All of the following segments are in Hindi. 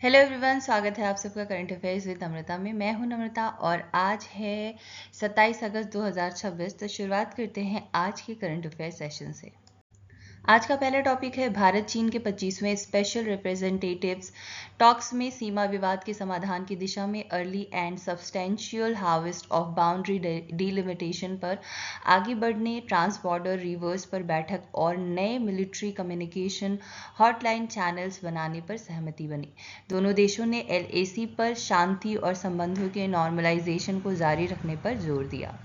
हेलो एवरीवन, स्वागत है आप सबका करंट अफेयर्स विद नम्रता में। मैं हूं नम्रता और आज है 27 अगस्त 2026। तो शुरुआत करते हैं आज के करंट अफेयर सेशन से। आज का पहला टॉपिक है भारत चीन के 25वें स्पेशल रिप्रेजेंटेटिव्स टॉक्स में सीमा विवाद के समाधान की दिशा में early and substantial harvest of boundary delimitation पर आगे बढ़ने, ट्रांस बॉर्डर रिवर्स पर बैठक और नए मिलिट्री कम्युनिकेशन हॉटलाइन चैनल्स बनाने पर सहमति बनी। दोनों देशों ने LAC पर शांति और संबंधों के नॉर्मलाइजेशन को जारी रखने पर जोर दिया।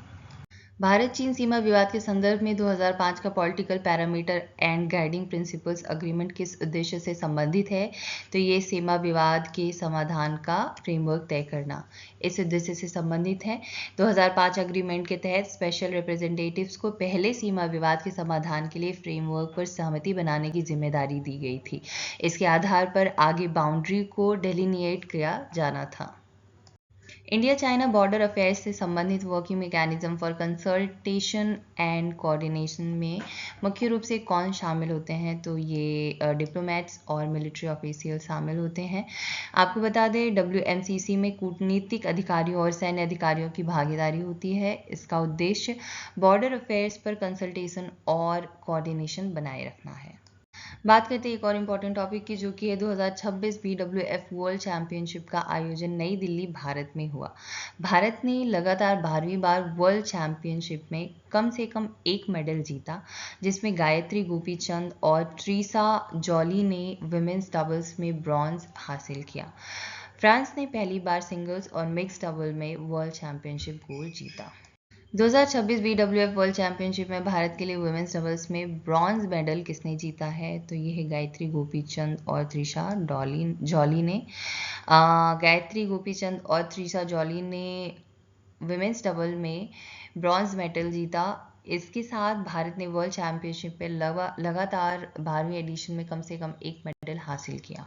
भारत चीन सीमा विवाद के संदर्भ में 2005 का political parameter and guiding principles agreement किस उद्देश्य से संबंधित है? तो ये सीमा विवाद के समाधान का फ्रेमवर्क तय करना इस उद्देश्य से संबंधित है। 2005 अग्रीमेंट के तहत स्पेशल रिप्रेजेंटेटिव्स को पहले सीमा विवाद के समाधान के लिए फ्रेमवर्क पर सहमति बनाने की जिम्मेदारी दी गई थी। इसके आधार पर आगे बाउंड्री को डेलिनिएट किया जाना था। इंडिया चाइना बॉर्डर अफेयर्स से संबंधित working mechanism for consultation and coordination में मुख्य रूप से कौन शामिल होते हैं? तो ये डिप्लोमेट्स और मिलिट्री ऑफिशियल शामिल होते हैं। आपको बता दें, WMCC में कूटनीतिक अधिकारियों और सैन्य अधिकारियों की भागीदारी होती है। इसका उद्देश्य बॉर्डर अफेयर्स पर कंसल्टेशन और कोऑर्डिनेशन बनाए रखना है। बात करते हैं एक और इम्पॉर्टेंट टॉपिक की, जो कि है 2026 BWF वर्ल्ड चैंपियनशिप का आयोजन नई दिल्ली, भारत में हुआ। भारत ने लगातार 12वीं बार वर्ल्ड चैंपियनशिप में कम से कम एक मेडल जीता, जिसमें गायत्री गोपीचंद और ट्रीसा जॉली ने विमेंस डबल्स में ब्रॉन्ज हासिल किया। फ्रांस ने पहली बार सिंगल्स और मिक्स डबल में वर्ल्ड चैंपियनशिप गोल्ड जीता। 2026 BWF वर्ल्ड चैंपियनशिप में भारत के लिए वुमेन्स डबल्स में ब्रॉन्ज मेडल किसने जीता है? तो ये है गायत्री गोपीचंद और त्रिशा जॉली ने। गायत्री गोपीचंद और त्रिशा जॉली ने वुमेन्स डबल में ब्रॉन्ज मेडल जीता। इसके साथ भारत ने वर्ल्ड चैंपियनशिप में लगातार 12वीं एडिशन में कम से कम एक मेडल हासिल किया।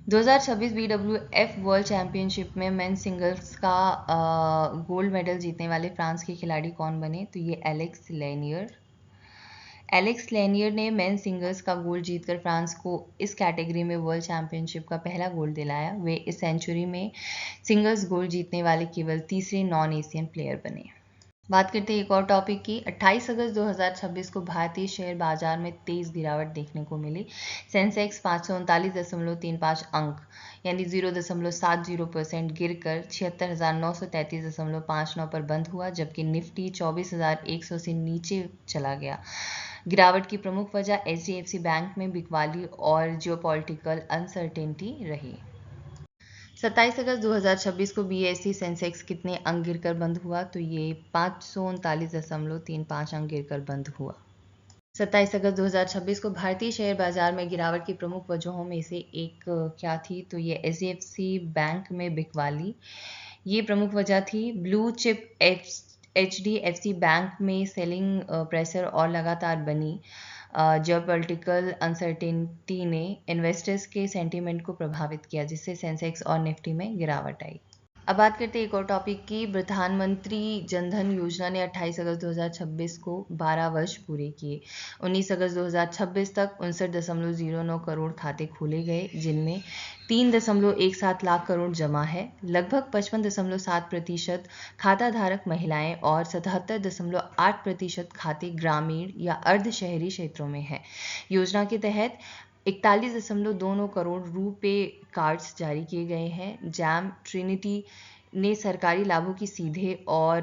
2026 BWF वर्ल्ड चैंपियनशिप में मेन सिंगल्स का गोल्ड मेडल जीतने वाले फ्रांस के खिलाड़ी कौन बने? तो ये एलेक्स लेनियर ने मेन सिंगल्स का गोल्ड जीतकर फ्रांस को इस कैटेगरी में वर्ल्ड चैंपियनशिप का पहला गोल्ड दिलाया। वे इस सेंचुरी में सिंगल्स गोल्ड जीतने वाले केवल तीसरे नॉन एशियन प्लेयर बने। बात करते हैं एक और टॉपिक की। 28 अगस्त 2026 को भारतीय शेयर बाजार में तेज गिरावट देखने को मिली। सेंसेक्स 539.35 अंक यानी 0.70% गिरकर 76,933.59 पर बंद हुआ, जबकि निफ्टी 24,100 से नीचे चला गया। गिरावट की प्रमुख वजह HDFC बैंक में बिकवाली और जियोपॉलिटिकल अनसर्टेनिटी रही। 27 अगस्त 2026 को BSE सेंसेक्स कितने अंक गिरकर बंद हुआ? तो ये 539.35 अंक गिरकर बंद हुआ। 27 अगस्त 2026 को भारतीय शेयर बाजार में गिरावट की प्रमुख वजहों में से एक क्या थी? तो ये HDFC बैंक में बिकवाली, ये प्रमुख वजह थी। ब्लू चिप HDFC बैंक में सेलिंग प्रेशर और लगातार बनी जियोपॉलिटिकल अनसर्टेनिटी ने इन्वेस्टर्स के सेंटीमेंट को प्रभावित किया, जिससे सेंसेक्स और निफ्टी में गिरावट आई। अब बात करते हैं एक और टॉपिक की। प्रधानमंत्री जनधन योजना ने 28 अगस्त 2026 को 12 वर्ष पूरे किए। 19 अगस्त 2026 तक 59.09 करोड़ खाते खोले गए, जिनमें 3.17 लाख करोड़ जमा है। लगभग 55.7% खाता धारक महिलाएं और 77.8% खाते ग्रामीण या अर्ध शहरी क्षेत्रों में है। योजना के तहत 41.29 करोड़ रुपए कार्ड्स जारी किए गए हैं। जैम ट्रिनिटी ने सरकारी लाभों की सीधे और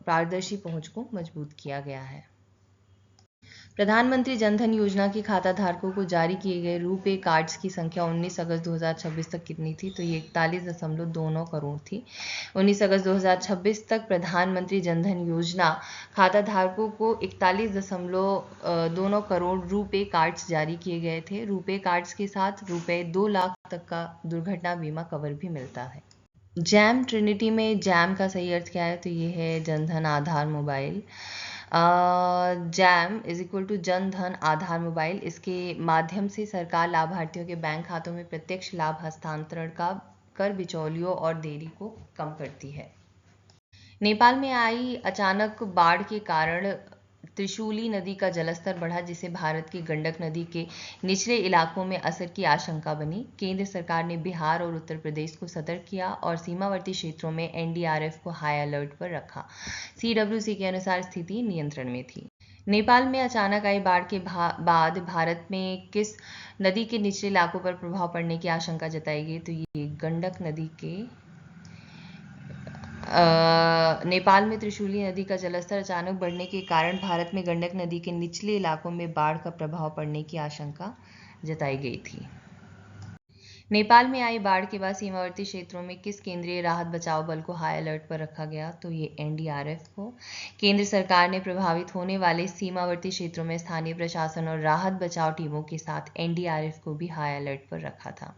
पारदर्शी पहुंच को मजबूत किया गया है। प्रधानमंत्री जनधन योजना के खाता धारकों को जारी किए गए रुपे कार्ड्स की संख्या 19 अगस्त 2026 तक कितनी थी? तो ये 41.29 करोड़ थी। 19 अगस्त 2026 तक प्रधानमंत्री जनधन योजना खाता धारकों को 41.29 करोड़ रुपे कार्ड्स जारी किए गए थे। रुपे कार्ड्स के साथ रुपए 2 लाख तक का दुर्घटना बीमा कवर भी मिलता है। जैम ट्रिनिटी में जैम का सही अर्थ क्या है? तो ये है Jandhan Aadhaar mobile. JAM is equal to Jan Dhan Aadhaar mobile. इसके माध्यम से सरकार लाभार्थियों के बैंक खातों में प्रत्यक्ष लाभ हस्तांतरण का कर बिचौलियों और देरी को कम करती है। नेपाल में आई अचानक बाढ़ के कारण त्रिशूली नदी का जलस्तर बढ़ा, जिससे भारत की गंडक नदी के निचले इलाकों में असर की आशंका बनी। केंद्र सरकार ने बिहार और उत्तर प्रदेश को सतर्क किया और सीमावर्ती क्षेत्रों में एनडीआरएफ को हाई अलर्ट पर रखा। सीडब्ल्यूसी के अनुसार स्थिति नियंत्रण में थी। नेपाल में अचानक आई बाढ़ के बाद भारत में किस नदी के निचले इलाकों पर प्रभाव पड़ने की आशंका जताई गई? तो ये गंडक नदी के नेपाल में त्रिशूली नदी का जलस्तर अचानक बढ़ने के कारण भारत में गंडक नदी के निचले इलाकों में बाढ़ का प्रभाव पड़ने की आशंका जताई गई थी। नेपाल में आई बाढ़ के बाद सीमावर्ती क्षेत्रों में किस केंद्रीय राहत बचाव बल को हाई अलर्ट पर रखा गया? तो ये एनडीआरएफ को। केंद्र सरकार ने प्रभावित होने वाले सीमावर्ती क्षेत्रों में स्थानीय प्रशासन और राहत बचाव टीमों के साथ एनडीआरएफ को भी हाई अलर्ट पर रखा था।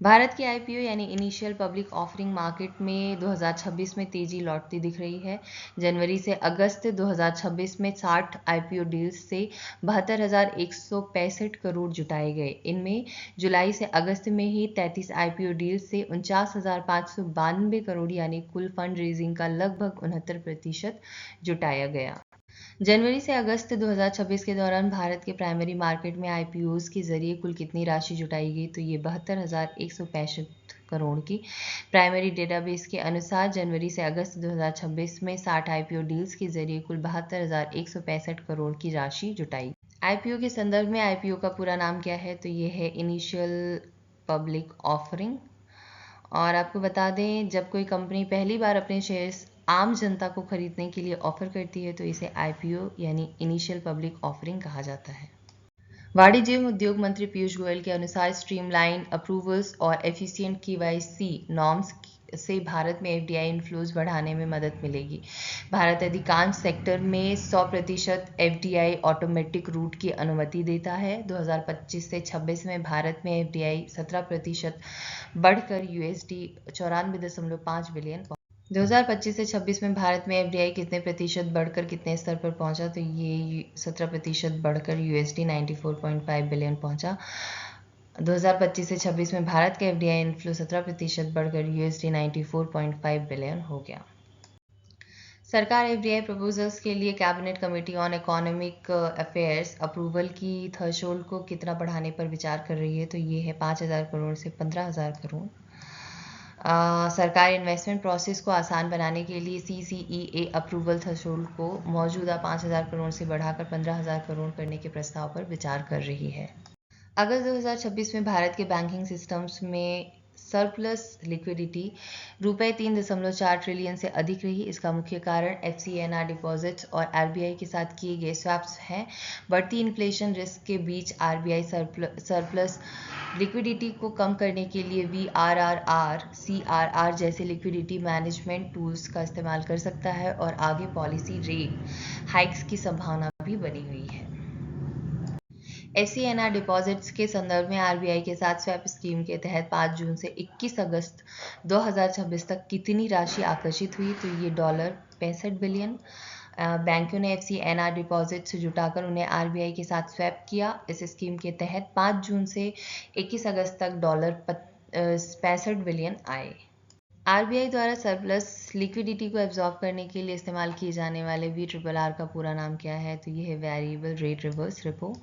भारत की आईपीओ यानी इनिशियल पब्लिक ऑफरिंग मार्केट में 2026 में तेजी लौटती दिख रही है। जनवरी से अगस्त 2026 में 60 आईपीओ डील्स से 72,165 करोड़ जुटाए गए। इनमें जुलाई से अगस्त में ही 33 आईपीओ डील्स से 49,592 करोड़ यानी कुल फंड रेजिंग का लगभग 69% जुटाया गया। जनवरी से अगस्त 2026 के दौरान भारत के प्राइमरी मार्केट में आईपीओज के जरिए कुल कितनी राशि जुटाई गई? तो ये 72,165 करोड़ की। प्राइमरी डेटाबेस के अनुसार जनवरी से अगस्त 2026 में 60 आईपीओ डील्स के जरिए कुल 72,165 करोड़ की राशि जुटाई। आईपीओ के संदर्भ में आईपीओ का पूरा नाम क्या है? तो ये है इनिशियल पब्लिक ऑफरिंग। और आपको बता दें, जब कोई कंपनी पहली बार अपने शेयर्स आम जनता को खरीदने के लिए ऑफर करती है तो इसे आईपीओ यानी इनिशियल पब्लिक ऑफरिंग कहा जाता है। वाणिज्य एवं उद्योग मंत्री पीयूष गोयल के अनुसार स्ट्रीमलाइन अप्रूवल्स और एफिशिएंट केवाईसी नॉर्म्स से भारत में एफडीआई इनफ्लोज बढ़ाने में मदद मिलेगी। भारत अधिकांश सेक्टर में 100% एफडीआई ऑटोमेटिक रूट की अनुमति देता है। 2025 से 26 में भारत में एफडीआई 17% बढ़कर यूएसडी 94.5 बिलियन। 2025 से 26 में भारत में एफडीआई कितने प्रतिशत बढ़कर कितने स्तर पर पहुंचा? तो ये 17% बढ़कर यूएसडी 94.5 बिलियन पहुंचा। 2025 से 26 में भारत का एफडीआई इनफ्लो 17% बढ़कर यूएसडी 94.5 बिलियन हो गया। सरकार एफडीआई प्रपोजल्स के लिए cabinet committee on economic affairs approval की थ्रेशोल्ड को कितना बढ़ाने पर विचार कर रही है? तो ये है 5,000 करोड़ से 15,000 करोड़। सरकार इन्वेस्टमेंट प्रोसेस को आसान बनाने के लिए सीसीईए अप्रूवल थ्रेशोल्ड को मौजूदा 5,000 करोड़ से बढ़ाकर 15,000 करोड़ करने के प्रस्ताव पर विचार कर रही है। अगस्त 2026 में भारत के बैंकिंग सिस्टम्स में सरप्लस लिक्विडिटी रुपए 3.4 ट्रिलियन से अधिक रही। इसका मुख्य कारण एफसीएनआर डिपॉजिट्स और आरबीआई के साथ किए गए स्वैप्स हैं। बढ़ती इन्फ्लेशन रिस्क के बीच आरबीआई सरप्लस लिक्विडिटी को कम करने के लिए वीआरआरआर, सीआरआर जैसे लिक्विडिटी मैनेजमेंट टूल्स का इस्तेमाल कर सकता है और आगे पॉलिसी रेट हाइक्स की संभावना भी बनी हुई है। एफसीएनआर डिपॉजिट्स के संदर्भ में आरबीआई के साथ स्वैप स्कीम के तहत 5 जून से 21 अगस्त 2026 तक कितनी राशि आकर्षित हुई? तो ये $65 बिलियन। बैंकों ने एफसीएनआर डिपॉजिट से जुटाकर उन्हें आरबीआई के साथ स्वैप किया। इस स्कीम के तहत 5 जून से 21 अगस्त तक $65 बिलियन आए। आरबीआई द्वारा सरप्लस लिक्विडिटी को एब्जॉर्ब करने के लिए इस्तेमाल किए जाने वाले VRRR का पूरा नाम क्या है? तो ये है variable rate reverse repo.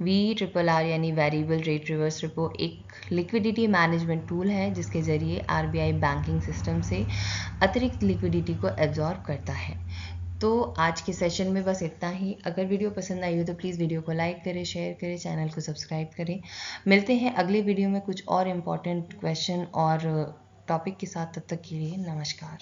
VRRR यानी वेरिएबल रेट रिवर्स रेपो एक लिक्विडिटी मैनेजमेंट टूल है जिसके जरिए आरबीआई बैंकिंग सिस्टम से अतिरिक्त लिक्विडिटी को एब्जॉर्ब करता है। तो आज के सेशन में बस इतना ही। अगर वीडियो पसंद आई हो तो प्लीज़ वीडियो को लाइक करें, शेयर करें, चैनल को सब्सक्राइब करें। मिलते हैं अगले वीडियो में कुछ और इम्पोर्टेंट क्वेश्चन और टॉपिक के साथ। तब तक के लिए नमस्कार।